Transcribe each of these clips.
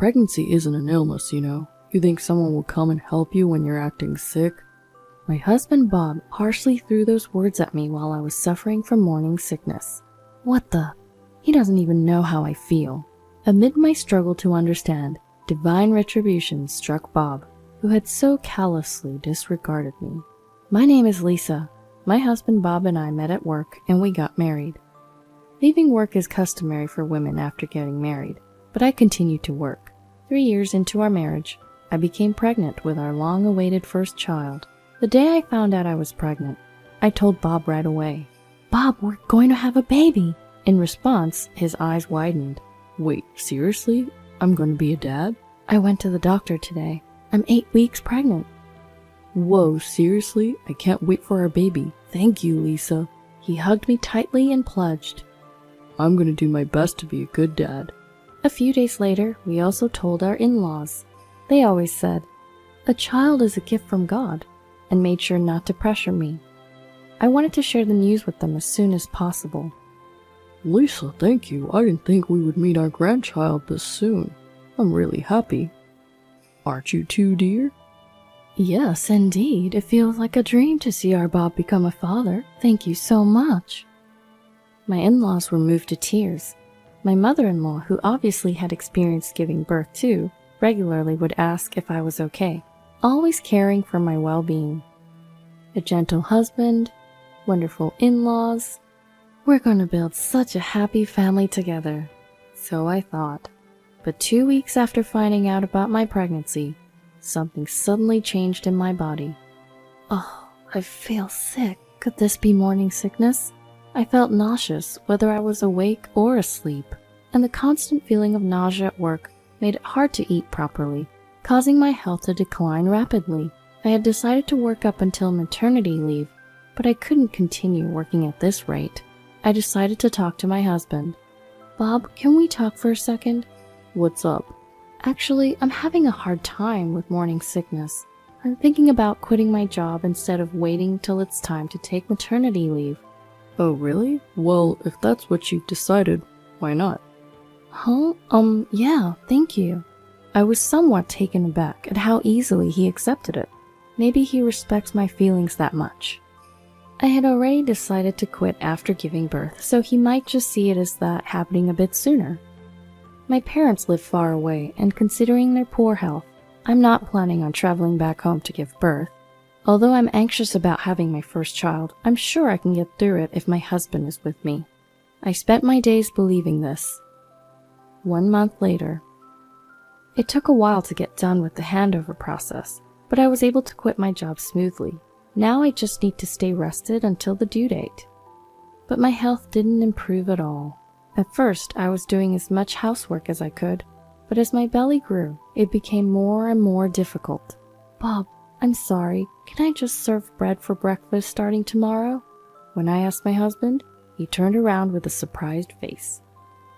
Pregnancy isn't an illness, you know. You think someone will come and help you when you're acting sick? My husband Bob harshly threw those words at me while I was suffering from morning sickness. What the? He doesn't even know how I feel. Amid my struggle to understand, divine retribution struck Bob, who had so callously disregarded me. My name is Lisa. My husband Bob and I met at work and we got married. Leaving work is customary for women after getting married, but I continued to work. 3 years into our marriage, I became pregnant with our long-awaited first child. The day I found out I was pregnant, I told Bob right away. "Bob, we're going to have a baby." In response, his eyes widened. "Wait, seriously? I'm going to be a dad?" "I went to the doctor today. I'm 8 weeks pregnant." "Whoa, seriously? I can't wait for our baby. Thank you, Lisa." He hugged me tightly and pledged, "I'm going to do my best to be a good dad." A few days later, we also told our in-laws. They always said, "A child is a gift from God," and made sure not to pressure me. I wanted to share the news with them as soon as possible. "Lisa, thank you. I didn't think we would meet our grandchild this soon. I'm really happy. Aren't you too, dear?" "Yes, indeed. It feels like a dream to see our Bob become a father. Thank you so much." My in-laws were moved to tears. My mother-in-law, who obviously had experienced giving birth too, regularly would ask if I was okay, always caring for my well-being. A gentle husband, wonderful in-laws. We're going to build such a happy family together. So I thought. But 2 weeks after finding out about my pregnancy, something suddenly changed in my body. Oh, I feel sick. Could this be morning sickness? I felt nauseous, whether I was awake or asleep, and the constant feeling of nausea at work made it hard to eat properly, causing my health to decline rapidly. I had decided to work up until maternity leave, but I couldn't continue working at this rate. I decided to talk to my husband. "Bob, can we talk for a second?" "What's up?" "Actually, I'm having a hard time with morning sickness. I'm thinking about quitting my job instead of waiting till it's time to take maternity leave." "Oh, really? Well, if that's what you've decided, why not?" "Huh? Yeah, thank you." I was somewhat taken aback at how easily he accepted it. Maybe he respects my feelings that much. I had already decided to quit after giving birth, so he might just see it as that happening a bit sooner. My parents live far away, and considering their poor health, I'm not planning on traveling back home to give birth. Although I'm anxious about having my first child, I'm sure I can get through it if my husband is with me. I spent my days believing this. 1 month later. It took a while to get done with the handover process, but I was able to quit my job smoothly. Now I just need to stay rested until the due date. But my health didn't improve at all. At first, I was doing as much housework as I could, but as my belly grew, it became more and more difficult. "Bob, I'm sorry, can I just serve bread for breakfast starting tomorrow?" When I asked my husband, he turned around with a surprised face.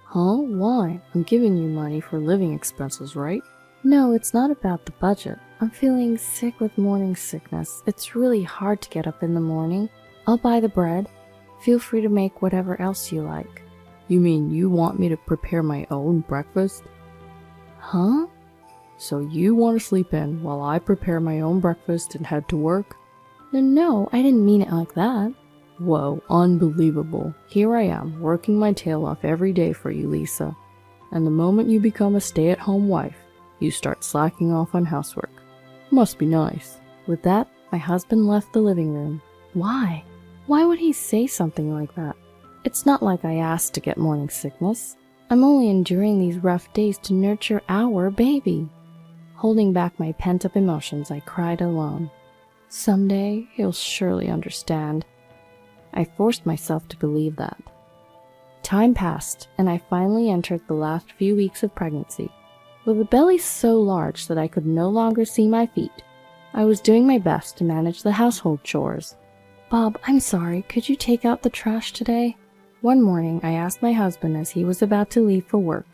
"Huh? Why? I'm giving you money for living expenses, right?" "No, it's not about the budget. I'm feeling sick with morning sickness. It's really hard to get up in the morning. I'll buy the bread. Feel free to make whatever else you like." "You mean you want me to prepare my own breakfast?" "Huh?" "So you want to sleep in while I prepare my own breakfast and head to work?" No, I didn't mean it like that." "Whoa, unbelievable. Here I am, working my tail off every day for you, Lisa. And the moment you become a stay-at-home wife, you start slacking off on housework. Must be nice." With that, my husband left the living room. Why? Why would he say something like that? It's not like I asked to get morning sickness. I'm only enduring these rough days to nurture our baby. Holding back my pent-up emotions, I cried alone. Someday, he'll surely understand. I forced myself to believe that. Time passed, and I finally entered the last few weeks of pregnancy. With a belly so large that I could no longer see my feet, I was doing my best to manage the household chores. "Bob, I'm sorry, could you take out the trash today?" One morning, I asked my husband as he was about to leave for work.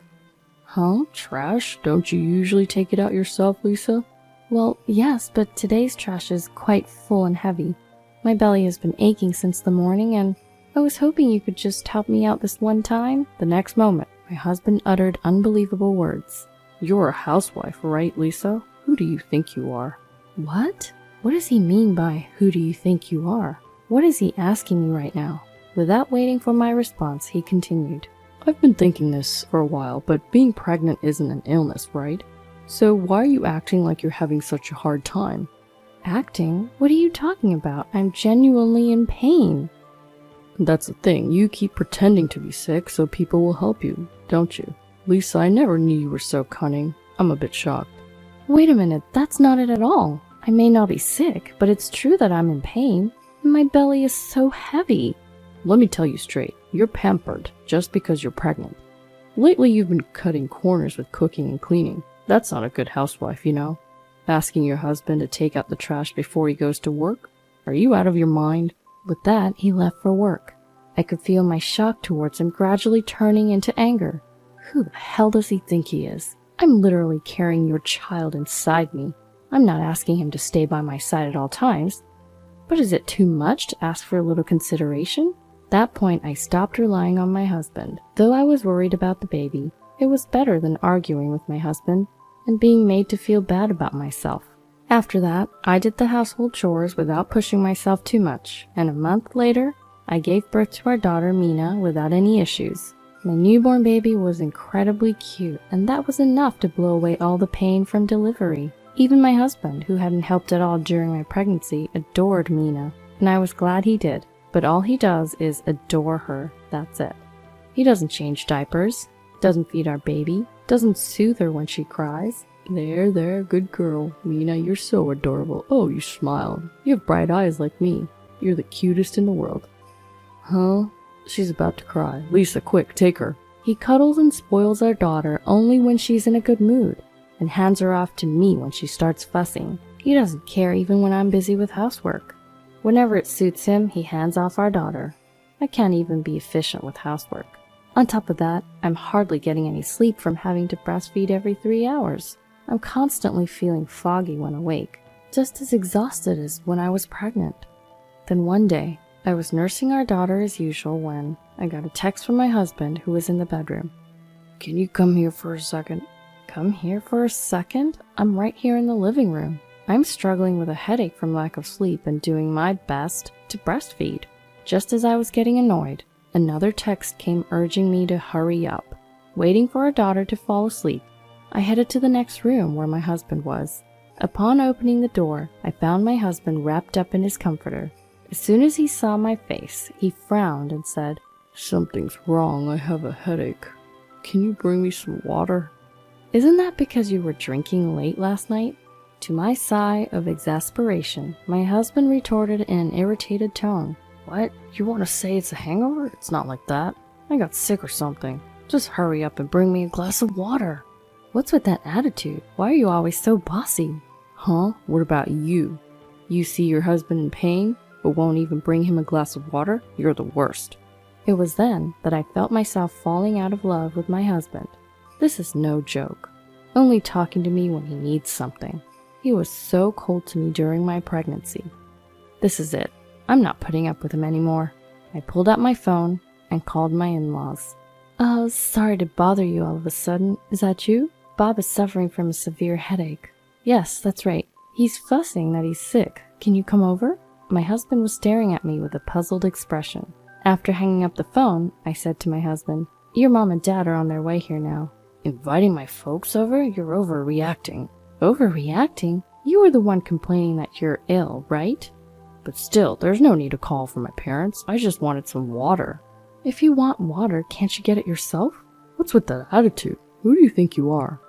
"Huh? Trash? Don't you usually take it out yourself, Lisa?" "Well, yes, but today's trash is quite full and heavy. My belly has been aching since the morning, and I was hoping you could just help me out this one time." The next moment, my husband uttered unbelievable words. You're a housewife, right, Lisa? Who do you think you are? What? What does he mean by, who do you think you are? What is he asking me right now? Without waiting for my response, he continued. I've been thinking this for a while, but being pregnant isn't an illness, right? So why are you acting like you're having such a hard time? Acting? What are you talking about? I'm genuinely in pain. That's the thing. You keep pretending to be sick so people will help you, don't you? Lisa, I never knew you were so cunning. I'm a bit shocked. Wait a minute, that's not it at all. I may not be sick, but it's true that I'm in pain. My belly is so heavy. Let me tell you straight, you're pampered just because you're pregnant. Lately you've been cutting corners with cooking and cleaning. That's not a good housewife, you know. Asking your husband to take out the trash before he goes to work? Are you out of your mind? With that, he left for work. I could feel my shock towards him gradually turning into anger. Who the hell does he think he is? I'm literally carrying your child inside me. I'm not asking him to stay by my side at all times. But is it too much to ask for a little consideration? At that point, I stopped relying on my husband. Though I was worried about the baby, it was better than arguing with my husband and being made to feel bad about myself. After that, I did the household chores without pushing myself too much, and a month later, I gave birth to our daughter Mina without any issues. My newborn baby was incredibly cute, and that was enough to blow away all the pain from delivery. Even my husband, who hadn't helped at all during my pregnancy, adored Mina, and I was glad he did. But all he does is adore her, that's it. He doesn't change diapers, doesn't feed our baby, doesn't soothe her when she cries. There, good girl. Mina, you're so adorable. Oh, you smile. You have bright eyes like me. You're the cutest in the world. Huh? She's about to cry. Lisa, quick, take her. He cuddles and spoils our daughter only when she's in a good mood, and hands her off to me when she starts fussing. He doesn't care even when I'm busy with housework. Whenever it suits him, he hands off our daughter. I can't even be efficient with housework. On top of that, I'm hardly getting any sleep from having to breastfeed every 3 hours. I'm constantly feeling foggy when awake, just as exhausted as when I was pregnant. Then one day, I was nursing our daughter as usual when I got a text from my husband who was in the bedroom. Can you come here for a second? Come here for a second? I'm right here in the living room. I'm struggling with a headache from lack of sleep and doing my best to breastfeed. Just as I was getting annoyed, another text came urging me to hurry up. Waiting for our daughter to fall asleep, I headed to the next room where my husband was. Upon opening the door, I found my husband wrapped up in his comforter. As soon as he saw my face, he frowned and said, Something's wrong, I have a headache. Can you bring me some water? Isn't that because you were drinking late last night? To my sigh of exasperation, my husband retorted in an irritated tone. What? You want to say it's a hangover? It's not like that. I got sick or something. Just hurry up and bring me a glass of water. What's with that attitude? Why are you always so bossy? Huh? What about you? You see your husband in pain, but won't even bring him a glass of water? You're the worst. It was then that I felt myself falling out of love with my husband. This is no joke. Only talking to me when he needs something. He was so cold to me during my pregnancy. This is it. I'm not putting up with him anymore. I pulled out my phone and called my in-laws. Oh, sorry to bother you all of a sudden. Is that you? Bob is suffering from a severe headache. Yes, that's right. He's fussing that he's sick. Can you come over? My husband was staring at me with a puzzled expression. After hanging up the phone, I said to my husband, Your mom and dad are on their way here now. Inviting my folks over? You're overreacting. Overreacting? You were the one complaining that you're ill, right? But still, there's no need to call for my parents. I just wanted some water. If you want water, can't you get it yourself? What's with that attitude? Who do you think you are?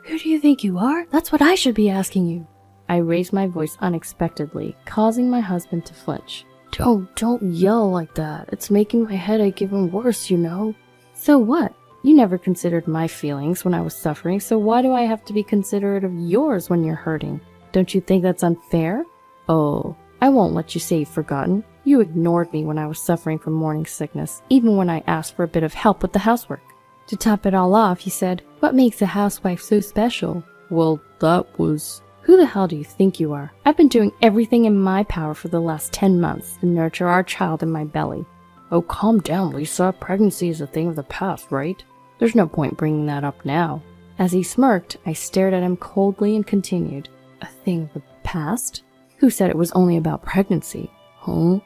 Who do you think you are? That's what I should be asking you. I raised my voice unexpectedly, causing my husband to flinch. Don't yell like that. It's making my headache even worse, you know. So what? You never considered my feelings when I was suffering, so why do I have to be considerate of yours when you're hurting? Don't you think that's unfair? Oh, I won't let you say you've forgotten. You ignored me when I was suffering from morning sickness, even when I asked for a bit of help with the housework. To top it all off, you said, What makes a housewife so special? Well, that was... Who the hell do you think you are? I've been doing everything in my power for the last 10 months to nurture our child in my belly. Oh, calm down, Lisa. Pregnancy is a thing of the past, right? There's no point bringing that up now. As he smirked, I stared at him coldly and continued, "A thing of the past? Who said it was only about pregnancy? Huh?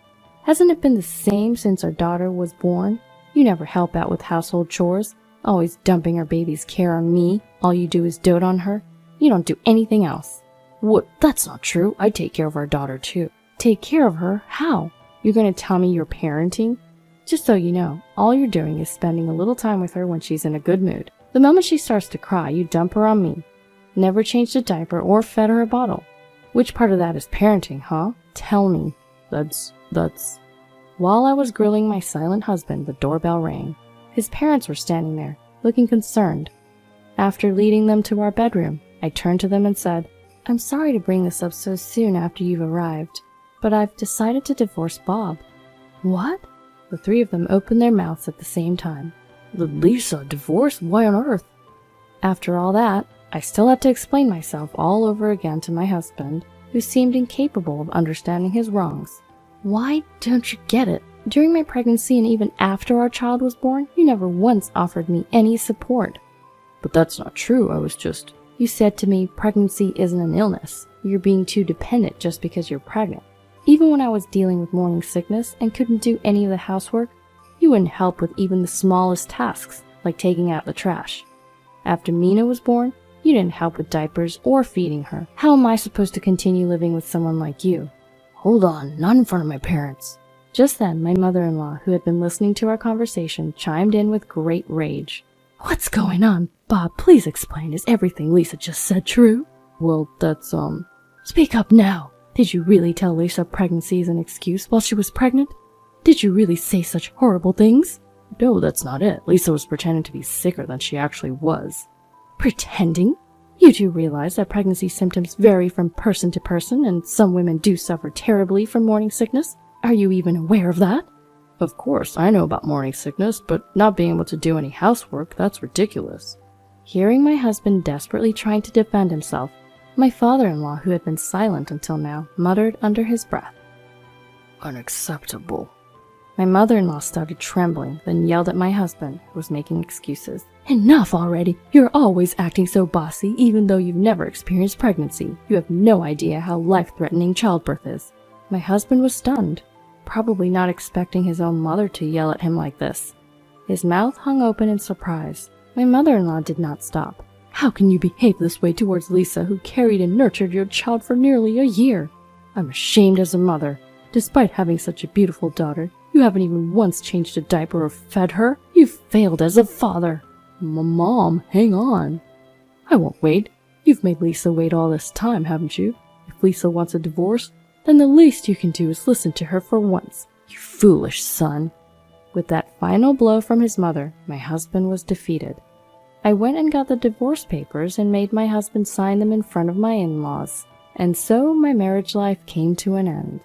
Hasn't it been the same since our daughter was born? You never help out with household chores, always dumping our baby's care on me. All you do is dote on her. You don't do anything else." "What? That's not true. I take care of our daughter too." "Take care of her? How? You're going to tell me you're parenting? Just so you know, all you're doing is spending a little time with her when she's in a good mood. The moment she starts to cry, you dump her on me. Never changed a diaper or fed her a bottle. Which part of that is parenting, huh? Tell me." That's... While I was grilling my silent husband, the doorbell rang. His parents were standing there, looking concerned. After leading them to our bedroom, I turned to them and said, "I'm sorry to bring this up so soon after you've arrived, but I've decided to divorce Bob." "What?" The three of them opened their mouths at the same time. "Lisa, divorce? Why on earth?" After all that, I still had to explain myself all over again to my husband, who seemed incapable of understanding his wrongs. "Why don't you get it? During my pregnancy and even after our child was born, you never once offered me any support." "But that's not true. I was just..." "You said to me, pregnancy isn't an illness. You're being too dependent just because you're pregnant. Even when I was dealing with morning sickness and couldn't do any of the housework, you wouldn't help with even the smallest tasks, like taking out the trash. After Mina was born, you didn't help with diapers or feeding her. How am I supposed to continue living with someone like you?" "Hold on, not in front of my parents." Just then, my mother-in-law, who had been listening to our conversation, chimed in with great rage. "What's going on? Bob, please explain. Is everything Lisa just said true?" "Well, that's, Speak up now. Did you really tell Lisa pregnancy is an excuse while she was pregnant? Did you really say such horrible things?" "No, that's not it. Lisa was pretending to be sicker than she actually was." "Pretending? You do realize that pregnancy symptoms vary from person to person, and some women do suffer terribly from morning sickness? Are you even aware of that?" "Of course, I know about morning sickness, but not being able to do any housework, that's ridiculous." Hearing my husband desperately trying to defend himself, my father-in-law, who had been silent until now, muttered under his breath, "Unacceptable." My mother-in-law started trembling, then yelled at my husband, who was making excuses. "Enough already! You're always acting so bossy, even though you've never experienced pregnancy. You have no idea how life-threatening childbirth is." My husband was stunned, probably not expecting his own mother to yell at him like this. His mouth hung open in surprise. My mother-in-law did not stop. "How can you behave this way towards Lisa, who carried and nurtured your child for nearly a year? I'm ashamed as a mother. Despite having such a beautiful daughter, you haven't even once changed a diaper or fed her. You've failed as a father." Mom, hang on." "I won't wait. You've made Lisa wait all this time, haven't you? If Lisa wants a divorce, then the least you can do is listen to her for once. You foolish son." With that final blow from his mother, my husband was defeated. I went and got the divorce papers and made my husband sign them in front of my in-laws, and so my marriage life came to an end.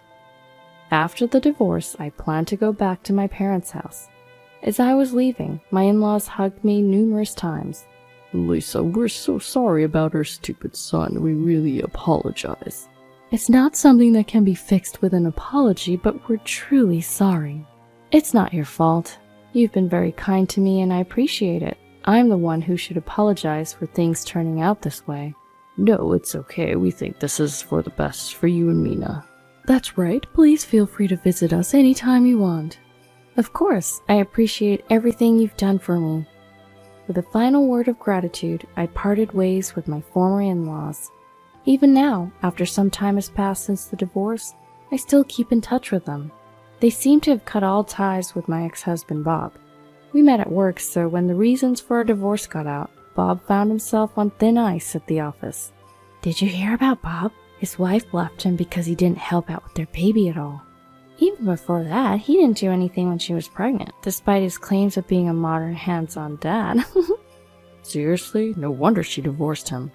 After the divorce, I planned to go back to my parents' house. As I was leaving, my in-laws hugged me numerous times. "Lisa, we're so sorry about our stupid son. We really apologize." "It's not something that can be fixed with an apology, but we're truly sorry." "It's not your fault. You've been very kind to me and I appreciate it. I'm the one who should apologize for things turning out this way." "No, it's okay. We think this is for the best for you and Mina." "That's right. Please feel free to visit us anytime you want." "Of course. I appreciate everything you've done for me." With a final word of gratitude, I parted ways with my former in-laws. Even now, after some time has passed since the divorce, I still keep in touch with them. They seem to have cut all ties with my ex-husband Bob. We met at work, so when the reasons for our divorce got out, Bob found himself on thin ice at the office. "Did you hear about Bob? His wife left him because he didn't help out with their baby at all. Even before that, he didn't do anything when she was pregnant, despite his claims of being a modern hands-on dad." "Seriously? No wonder she divorced him."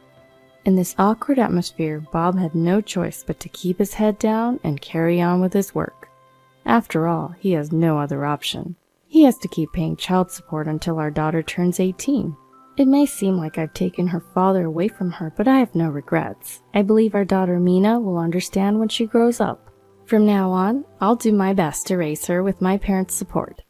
In this awkward atmosphere, Bob had no choice but to keep his head down and carry on with his work. After all, he has no other option. He has to keep paying child support until our daughter turns 18. It may seem like I've taken her father away from her, but I have no regrets. I believe our daughter Mina will understand when she grows up. From now on, I'll do my best to raise her with my parents' support.